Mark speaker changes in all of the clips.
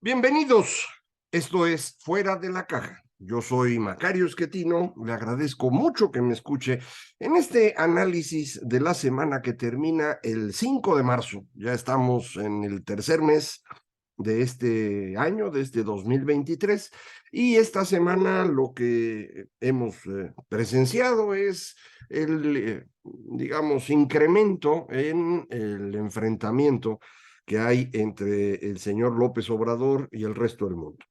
Speaker 1: Bienvenidos. Esto es Fuera de la Caja. Yo soy Macario Schettino. Le agradezco mucho que me escuche en este análisis de la semana que termina el 5 de marzo. Ya estamos en el tercer mes de este año, de este 2023, y esta semana lo que hemos presenciado es digamos, incremento en el enfrentamiento que hay entre el señor López Obrador y el resto del mundo.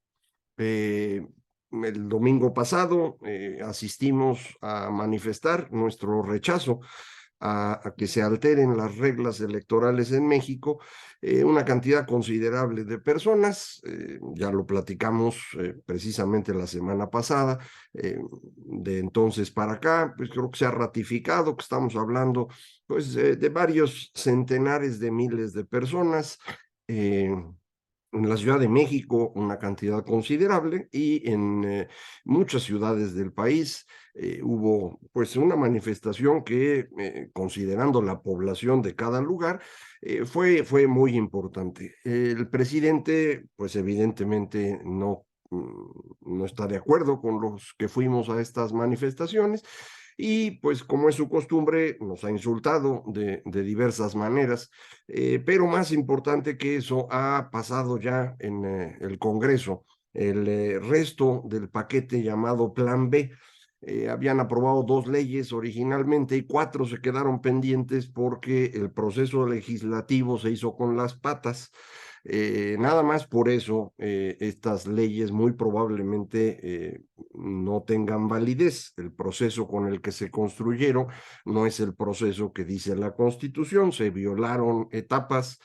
Speaker 1: Eh, el domingo pasado asistimos a manifestar nuestro rechazo a que se alteren las reglas electorales en México, una cantidad considerable de personas, ya lo platicamos precisamente la semana pasada, de entonces para acá, pues creo que se ha ratificado que estamos hablando pues de varios centenares de miles de personas. Eh, en la Ciudad de México una cantidad considerable y en muchas ciudades del país hubo pues una manifestación que considerando la población de cada lugar fue muy importante. El presidente pues evidentemente no está de acuerdo con los que fuimos a estas manifestaciones y pues como es su costumbre nos ha insultado de diversas maneras, pero más importante que eso ha pasado ya en el Congreso el resto del paquete llamado Plan B. Habían aprobado dos leyes originalmente y cuatro se quedaron pendientes porque el proceso legislativo se hizo con las patas. Nada más por eso estas leyes muy probablemente no tengan validez. El proceso con el que se construyeron no es el proceso que dice la Constitución. Se violaron etapas,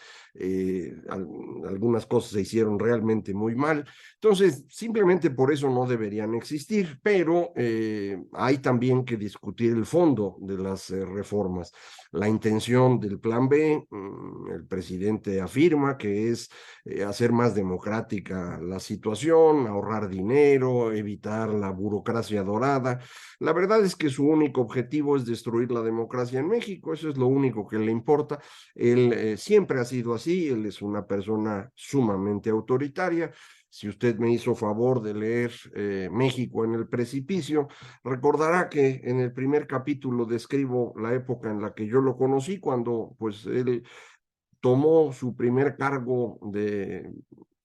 Speaker 1: algunas cosas se hicieron realmente muy mal. Entonces, simplemente por eso no deberían existir, pero hay también que discutir el fondo de las reformas. La intención del Plan B, el presidente afirma que es hacer más democrática la situación, ahorrar dinero, evitar la burocracia dorada. La verdad es que su único objetivo es destruir la democracia en México, eso es lo único que le importa. Él siempre ha sido así, él es una persona sumamente autoritaria. Si usted me hizo favor de leer México en el precipicio, recordará que en el primer capítulo describo la época en la que yo lo conocí, cuando pues él tomó su primer cargo de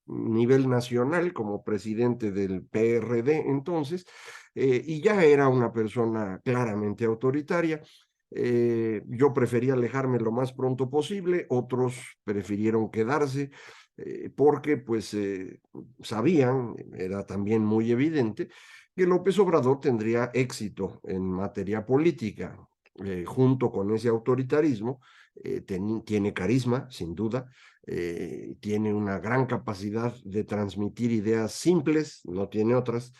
Speaker 1: nivel nacional como presidente del PRD entonces, y ya era una persona claramente autoritaria. Yo prefería alejarme lo más pronto posible, otros prefirieron quedarse porque pues sabían, era también muy evidente, que López Obrador tendría éxito en materia política, junto con ese autoritarismo. Tiene carisma, sin duda, tiene una gran capacidad de transmitir ideas simples, no tiene otras,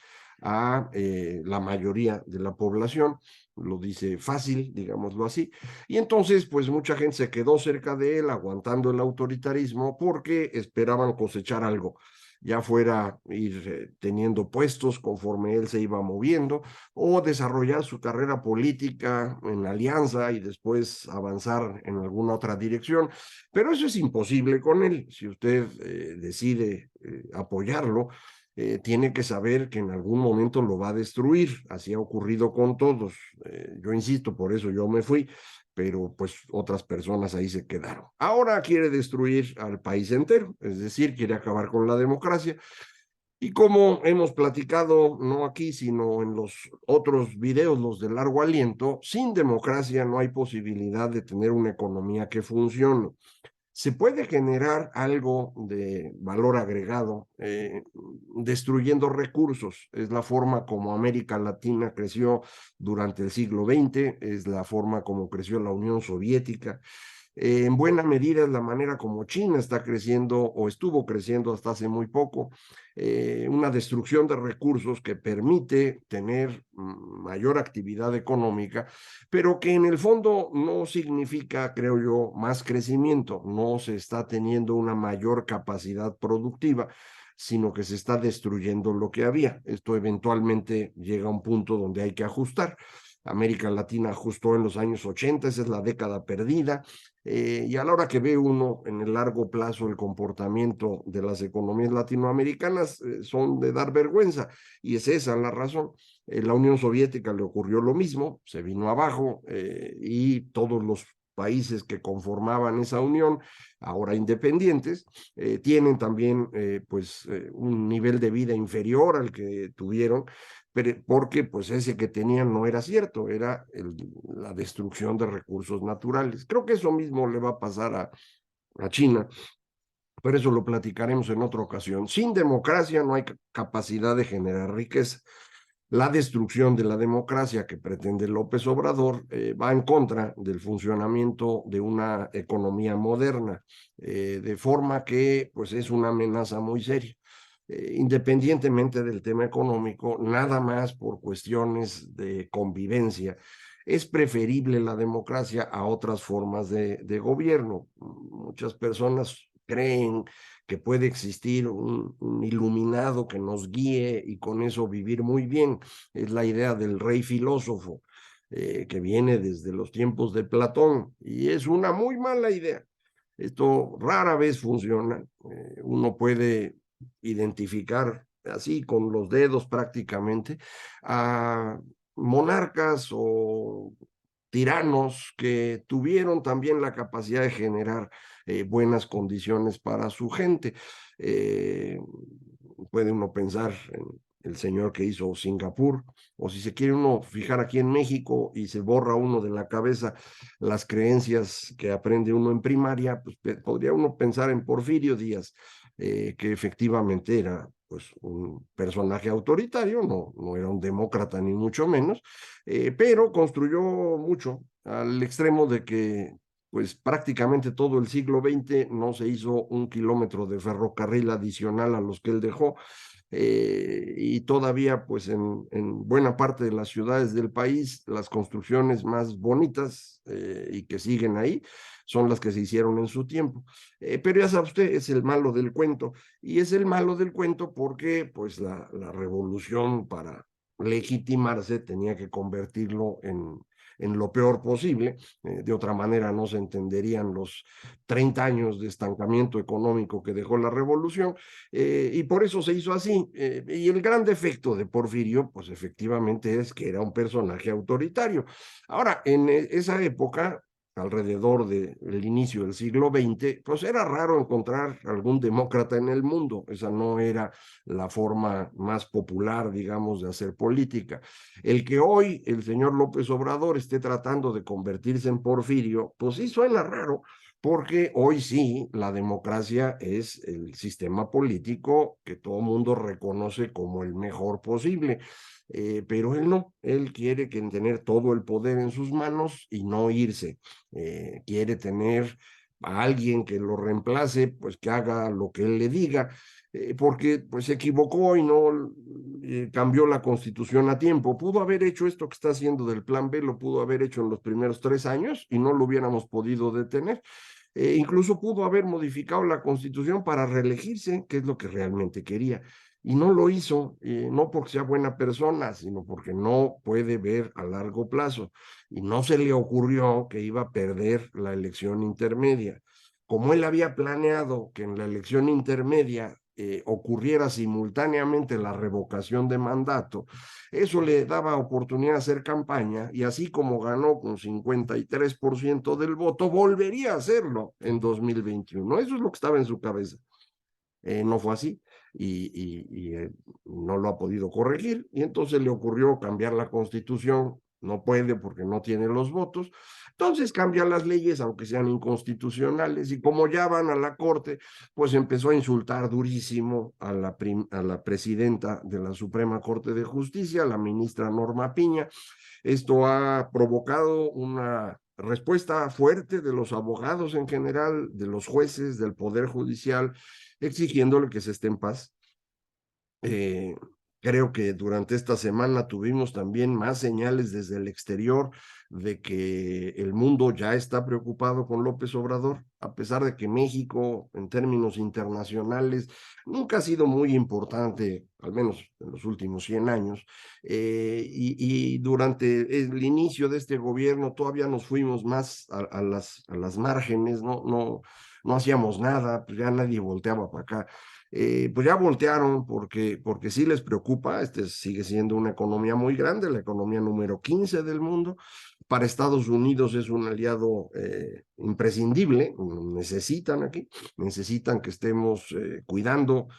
Speaker 1: a la mayoría de la población, lo dice fácil, digámoslo así, y entonces pues mucha gente se quedó cerca de él aguantando el autoritarismo porque esperaban cosechar algo, ya fuera ir teniendo puestos conforme él se iba moviendo o desarrollar su carrera política en alianza y después avanzar en alguna otra dirección. Pero eso es imposible con él. Si usted decide apoyarlo, tiene que saber que en algún momento lo va a destruir. Así ha ocurrido con todos. Yo insisto, por eso yo me fui, pero pues otras personas ahí se quedaron. Ahora quiere destruir al país entero, es decir, quiere acabar con la democracia. Y como hemos platicado, no aquí, sino en los otros videos, los de largo aliento, sin democracia no hay posibilidad de tener una economía que funcione. Se puede generar algo de valor agregado destruyendo recursos. Es la forma como América Latina creció durante el siglo XX, es la forma como creció la Unión Soviética. En buena medida es la manera como China está creciendo o estuvo creciendo hasta hace muy poco, una destrucción de recursos que permite tener mayor actividad económica, pero que en el fondo no significa, creo yo, más crecimiento, no se está teniendo una mayor capacidad productiva, sino que se está destruyendo lo que había. Esto eventualmente llega a un punto donde hay que ajustar. América Latina ajustó en los años 80, esa es la década perdida, y a la hora que ve uno en el largo plazo el comportamiento de las economías latinoamericanas, son de dar vergüenza, y es esa la razón. La Unión Soviética le ocurrió lo mismo, se vino abajo, y todos los países que conformaban esa unión, ahora independientes, tienen también un nivel de vida inferior al que tuvieron, porque pues ese que tenían no era cierto, era la destrucción de recursos naturales. Creo que eso mismo le va a pasar a China, pero eso lo platicaremos en otra ocasión. Sin democracia no hay capacidad de generar riqueza. La destrucción de la democracia que pretende López Obrador va en contra del funcionamiento de una economía moderna, de forma que pues es una amenaza muy seria. Independientemente del tema económico, nada más por cuestiones de convivencia, es preferible la democracia a otras formas de gobierno. Muchas personas creen que puede existir un iluminado que nos guíe y con eso vivir muy bien. Es la idea del rey filósofo, que viene desde los tiempos de Platón, y es una muy mala idea. Esto rara vez funciona. Uno puede identificar así con los dedos prácticamente a monarcas o tiranos que tuvieron también la capacidad de generar buenas condiciones para su gente. Eh, Puede uno pensar en el señor que hizo Singapur, o si se quiere uno fijar aquí en México y se borra uno de la cabeza las creencias que aprende uno en primaria, pues podría uno pensar en Porfirio Díaz, que efectivamente era pues un personaje autoritario, no era un demócrata ni mucho menos, pero construyó mucho al extremo de que pues prácticamente todo el siglo XX no se hizo un kilómetro de ferrocarril adicional a los que él dejó, y todavía pues en buena parte de las ciudades del país las construcciones más bonitas, y que siguen ahí son las que se hicieron en su tiempo. Pero ya sabe usted, es el malo del cuento, y es el malo del cuento porque pues la revolución para legitimarse tenía que convertirlo en lo peor posible. De otra manera no se entenderían los 30 años de estancamiento económico que dejó la revolución, y por eso se hizo así. Y el gran defecto de Porfirio, pues efectivamente es que era un personaje autoritario. Ahora, en esa época, alrededor del inicio del siglo XX, pues era raro encontrar algún demócrata en el mundo. Esa no era la forma más popular, digamos, de hacer política. El que hoy el señor López Obrador esté tratando de convertirse en Porfirio, pues sí suena raro, porque hoy sí la democracia es el sistema político que todo mundo reconoce como el mejor posible. Pero él no, él quiere tener todo el poder en sus manos y no irse. Quiere tener a alguien que lo reemplace, pues que haga lo que él le diga, porque pues se equivocó y no cambió la constitución a tiempo. Pudo haber hecho esto que está haciendo del plan B, lo pudo haber hecho en los primeros 3 años y no lo hubiéramos podido detener. Incluso pudo haber modificado la constitución para reelegirse, que es lo que realmente quería. Y no lo hizo, no porque sea buena persona, sino porque no puede ver a largo plazo. Y no se le ocurrió que iba a perder la elección intermedia. Como él había planeado que en la elección intermedia ocurriera simultáneamente la revocación de mandato, eso le daba oportunidad de hacer campaña, y así como ganó con 53% del voto, volvería a hacerlo en 2021. Eso es lo que estaba en su cabeza. No fue así, y no lo ha podido corregir, y entonces le ocurrió cambiar la constitución. No puede porque no tiene los votos. Entonces cambia las leyes, aunque sean inconstitucionales, y como ya van a la corte, pues empezó a insultar durísimo a la presidenta de la Suprema Corte de Justicia, la ministra Norma Piña. Esto ha provocado una respuesta fuerte de los abogados en general, de los jueces, del Poder Judicial, exigiéndole que se esté en paz. Eh, Creo que durante esta semana tuvimos también más señales desde el exterior de que el mundo ya está preocupado con López Obrador, a pesar de que México, en términos internacionales, nunca ha sido muy importante, al menos en los últimos 100 años, y durante el inicio de este gobierno todavía nos fuimos más a las márgenes, no hacíamos nada, pues ya nadie volteaba para acá. Pues ya voltearon porque sí les preocupa, este sigue siendo una economía muy grande, la economía número 15 del mundo. Para Estados Unidos es un aliado imprescindible, necesitan que estemos cuidando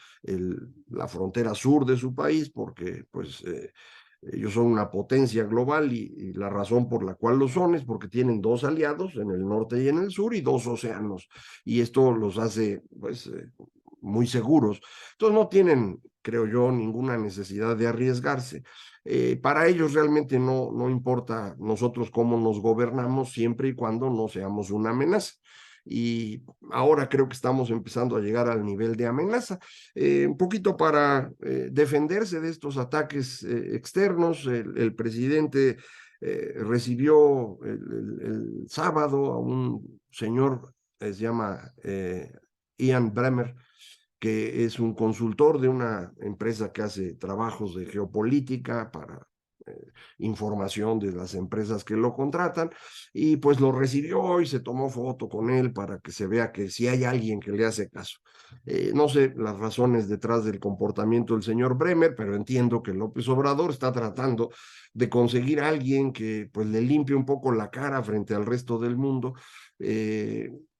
Speaker 1: la frontera sur de su país porque pues ellos son una potencia global y la razón por la cual lo son es porque tienen dos aliados en el norte y en el sur y dos océanos y esto los hace pues muy seguros. Entonces no tienen, creo yo, ninguna necesidad de arriesgarse. Para ellos realmente no importa nosotros cómo nos gobernamos siempre y cuando no seamos una amenaza. Y ahora creo que estamos empezando a llegar al nivel de amenaza. Un poquito para defenderse de estos ataques externos, el presidente recibió el sábado a un señor, se llama Ian Bremmer, que es un consultor de una empresa que hace trabajos de geopolítica para información de las empresas que lo contratan, y pues lo recibió y se tomó foto con él para que se vea que si hay alguien que le hace caso. No sé las razones detrás del comportamiento del señor Bremer, pero entiendo que López Obrador está tratando de conseguir a alguien que pues le limpie un poco la cara frente al resto del mundo.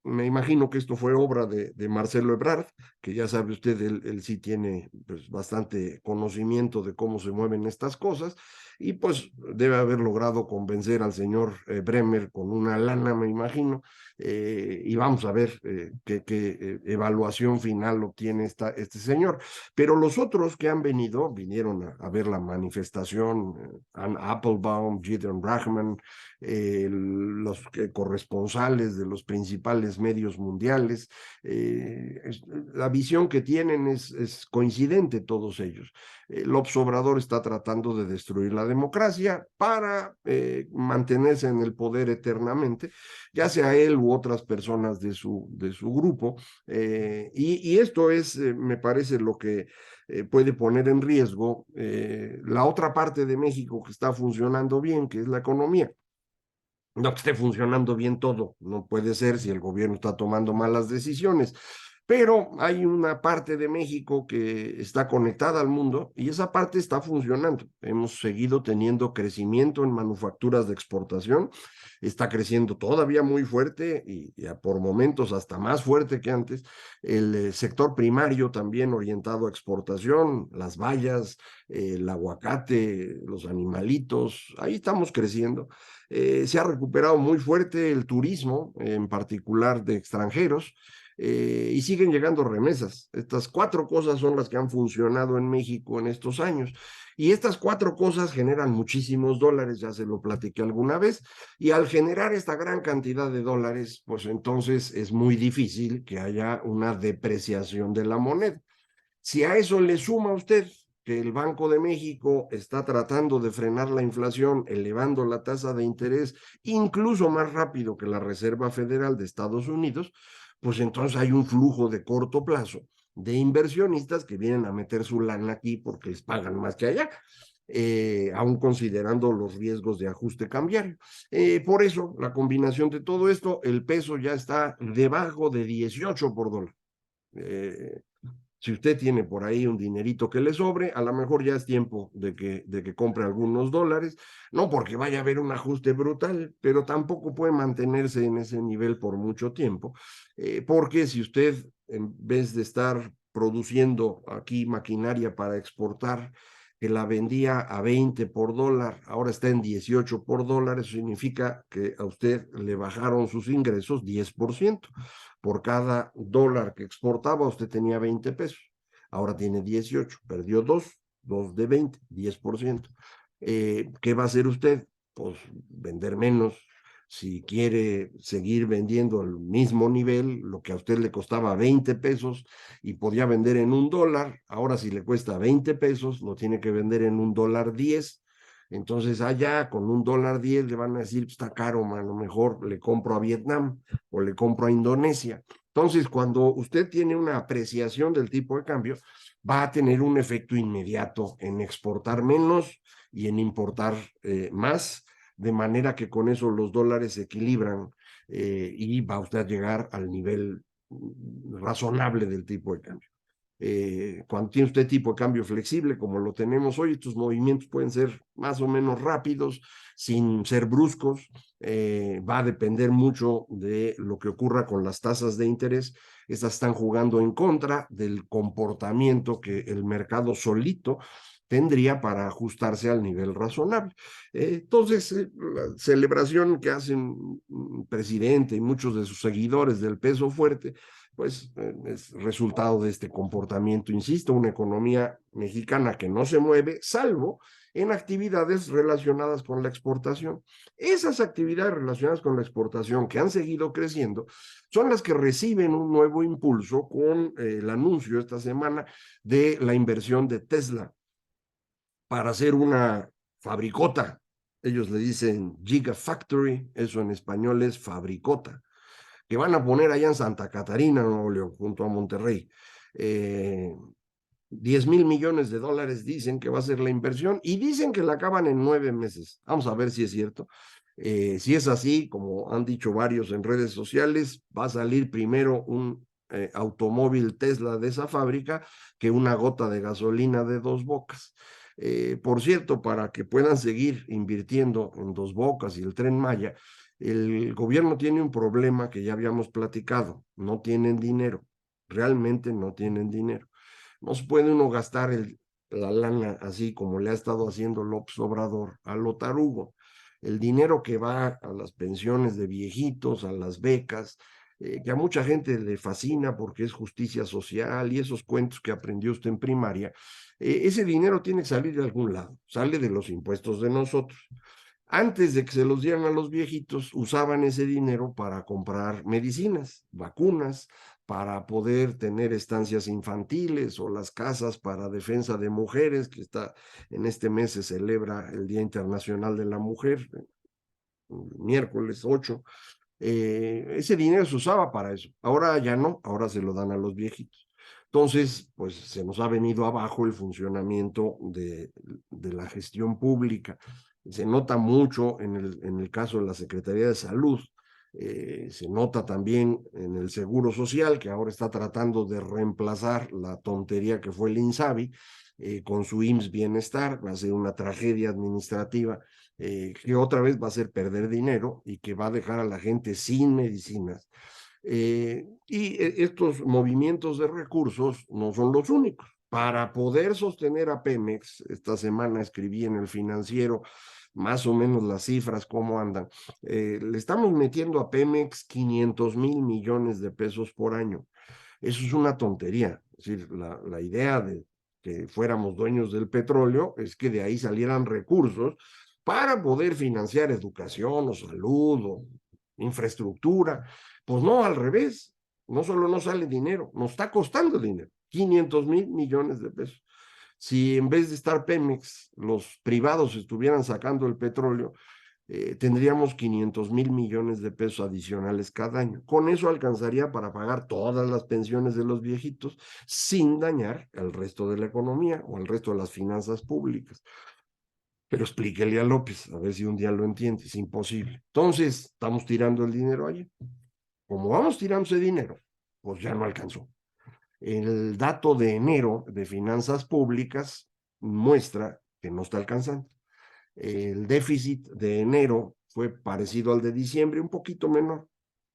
Speaker 1: Me imagino que esto fue obra de Marcelo Ebrard, que ya sabe usted, él sí tiene pues, bastante conocimiento de cómo se mueven estas cosas, y pues debe haber logrado convencer al señor Bremer con una lana, me imagino, y vamos a ver qué evaluación final obtiene este señor. Pero los otros que han venido, vinieron a ver la manifestación, Ann Applebaum, Gideon Rachman, los corresponsales de los principales medios mundiales, la visión que tienen es coincidente todos ellos. López Obrador está tratando de destruir la democracia para mantenerse en el poder eternamente, ya sea él u otras personas de su grupo. Y esto es, me parece, lo que puede poner en riesgo la otra parte de México que está funcionando bien, que es la economía. No que esté funcionando bien todo, no puede ser si el gobierno está tomando malas decisiones, pero hay una parte de México que está conectada al mundo y esa parte está funcionando. Hemos seguido teniendo crecimiento en manufacturas de exportación, está creciendo todavía muy fuerte y por momentos hasta más fuerte que antes. El sector primario también orientado a exportación, las bayas, el aguacate, los animalitos, ahí estamos creciendo. Se ha recuperado muy fuerte el turismo, en particular de extranjeros, y siguen llegando remesas. Estas cuatro cosas son las que han funcionado en México en estos años. Y estas cuatro cosas generan muchísimos dólares, ya se lo platiqué alguna vez, y al generar esta gran cantidad de dólares, pues entonces es muy difícil que haya una depreciación de la moneda. Si a eso le suma usted que el Banco de México está tratando de frenar la inflación, elevando la tasa de interés incluso más rápido que la Reserva Federal de Estados Unidos, pues entonces hay un flujo de corto plazo de inversionistas que vienen a meter su lana aquí porque les pagan más que allá. Aún considerando los riesgos de ajuste cambiario. Por eso, la combinación de todo esto, el peso ya está debajo de 18 por dólar. Si usted tiene por ahí un dinerito que le sobre, a lo mejor ya es tiempo de que compre algunos dólares, no porque vaya a haber un ajuste brutal, pero tampoco puede mantenerse en ese nivel por mucho tiempo, porque si usted, en vez de estar produciendo aquí maquinaria para exportar, que la vendía a 20 por dólar, ahora está en 18 por dólar, eso significa que a usted le bajaron sus ingresos 10%. Por cada dólar que exportaba, usted tenía 20 pesos. Ahora tiene 18, perdió 2 de 20, 10%. ¿Qué va a hacer usted? Pues vender menos. Si quiere seguir vendiendo al mismo nivel, lo que a usted le costaba 20 pesos y podía vender en $1, ahora si le cuesta 20 pesos, lo tiene que vender en $1.10. Entonces allá con $1.10 le van a decir, está caro, a lo mejor le compro a Vietnam o le compro a Indonesia. Entonces, cuando usted tiene una apreciación del tipo de cambio, va a tener un efecto inmediato en exportar menos y en importar más, de manera que con eso los dólares se equilibran y va usted a llegar al nivel razonable del tipo de cambio. Cuando tiene usted tipo de cambio flexible, como lo tenemos hoy, estos movimientos pueden ser más o menos rápidos, sin ser bruscos. Va a depender mucho de lo que ocurra con las tasas de interés. Estas están jugando en contra del comportamiento que el mercado solito tendría para ajustarse al nivel razonable. Entonces, la celebración que hacen el presidente y muchos de sus seguidores del peso fuerte, pues es resultado de este comportamiento, insisto, una economía mexicana que no se mueve, salvo en actividades relacionadas con la exportación. Esas actividades relacionadas con la exportación que han seguido creciendo son las que reciben un nuevo impulso con el anuncio esta semana de la inversión de Tesla para hacer una fabricota. Ellos le dicen Gigafactory, eso en español es fabricota, que van a poner allá en Santa Catarina, Nuevo León, junto a Monterrey. 10,000 millones de dólares dicen que va a ser la inversión y dicen que la acaban en 9 meses. Vamos a ver si es cierto. Si es así, como han dicho varios en redes sociales, va a salir primero un automóvil Tesla de esa fábrica que una gota de gasolina de Dos Bocas. Por cierto, para que puedan seguir invirtiendo en Dos Bocas y el Tren Maya, el gobierno tiene un problema que ya habíamos platicado, no tienen dinero, realmente no tienen dinero. No se puede uno gastar la lana así como le ha estado haciendo López Obrador a lo tarugo. El dinero que va a las pensiones de viejitos, a las becas, que a mucha gente le fascina porque es justicia social y esos cuentos que aprendió usted en primaria, ese dinero tiene que salir de algún lado, sale de los impuestos de nosotros. Antes de que se los dieran a los viejitos, usaban ese dinero para comprar medicinas, vacunas, para poder tener estancias infantiles o las casas para defensa de mujeres, que está en este mes se celebra el Día Internacional de la Mujer, miércoles 8. Ese dinero se usaba para eso. Ahora ya no, ahora se lo dan a los viejitos. Entonces, pues se nos ha venido abajo el funcionamiento de la gestión pública. Se nota mucho en el caso de la Secretaría de Salud, se nota también en el Seguro Social, que ahora está tratando de reemplazar la tontería que fue el INSABI con su IMSS Bienestar. Va a ser una tragedia administrativa que otra vez va a hacer perder dinero y que va a dejar a la gente sin medicinas. Estos movimientos de recursos no son los únicos. Para poder sostener a Pemex, esta semana escribí en el Financiero más o menos las cifras, cómo andan. Le estamos metiendo a Pemex 500,000 millones de pesos por año. Eso es una tontería. Es decir, la idea de que fuéramos dueños del petróleo es que de ahí salieran recursos para poder financiar educación o salud o infraestructura. Pues no, al revés. No solo no sale dinero, nos está costando dinero. 500,000 millones de pesos. Si en vez de estar Pemex, los privados estuvieran sacando el petróleo, tendríamos 500,000 millones de pesos adicionales cada año. Con eso alcanzaría para pagar todas las pensiones de los viejitos sin dañar al resto de la economía o al resto de las finanzas públicas. Pero explíquele a López, a ver si un día lo entiende, es imposible. Entonces, estamos tirando el dinero allí. Como vamos tirando ese dinero, pues ya no alcanzó. El dato de enero de finanzas públicas muestra que no está alcanzando. El déficit de enero fue parecido al de diciembre, un poquito menor.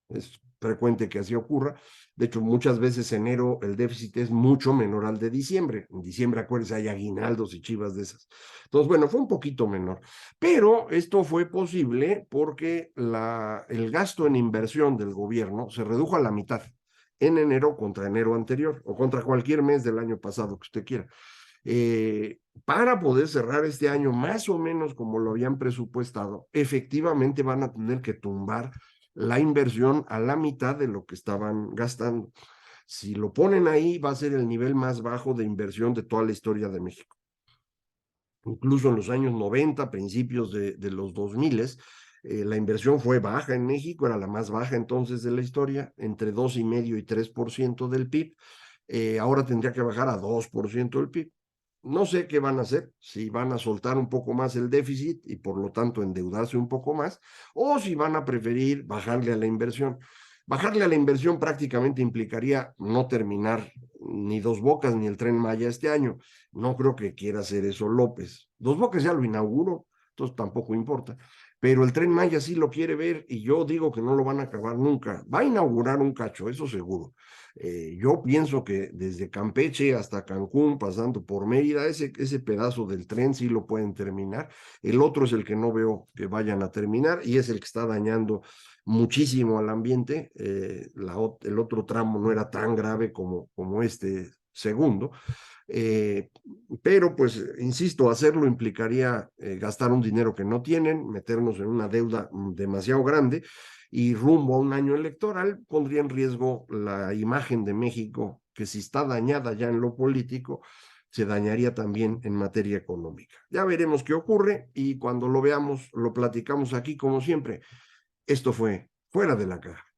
Speaker 1: Es frecuente que así ocurra. De hecho, muchas veces enero el déficit es mucho menor al de diciembre. En diciembre, acuérdense, hay aguinaldos y chivas de esas. Entonces, bueno, fue un poquito menor. Pero esto fue posible porque el gasto en inversión del gobierno se redujo a la mitad en enero contra enero anterior o contra cualquier mes del año pasado que usted quiera. Para poder cerrar este año más o menos como lo habían presupuestado, efectivamente van a tener que tumbar la inversión a la mitad de lo que estaban gastando. Si lo ponen ahí, va a ser el nivel más bajo de inversión de toda la historia de México. incluso en los años 90, principios de los 2000, la inversión fue baja en México, era la más baja entonces de la historia, entre 2,5 y 3% del PIB. Ahora tendría que bajar a 2% del PIB. No sé qué van a hacer, si van a soltar un poco más el déficit y por lo tanto endeudarse un poco más, o si van a preferir bajarle a la inversión. Bajarle a la inversión prácticamente implicaría no terminar ni Dos Bocas ni el Tren Maya este año. No creo que quiera hacer eso López. Dos Bocas ya lo inauguró, entonces tampoco importa. Pero el Tren Maya sí lo quiere ver y yo digo que no lo van a acabar nunca. Va a inaugurar un cacho, eso seguro. Yo pienso que desde Campeche hasta Cancún, pasando por Mérida, ese pedazo del tren sí lo pueden terminar. El otro es el que no veo que vayan a terminar y es el que está dañando muchísimo al ambiente. El otro tramo no era tan grave como este segundo. Eh, pero pues, insisto, hacerlo implicaría gastar un dinero que no tienen, meternos en una deuda demasiado grande y rumbo a un año electoral pondría en riesgo la imagen de México, que si está dañada ya en lo político, se dañaría también en materia económica. Ya veremos qué ocurre y cuando lo veamos, lo platicamos aquí como siempre. Esto fue Fuera de la Caja.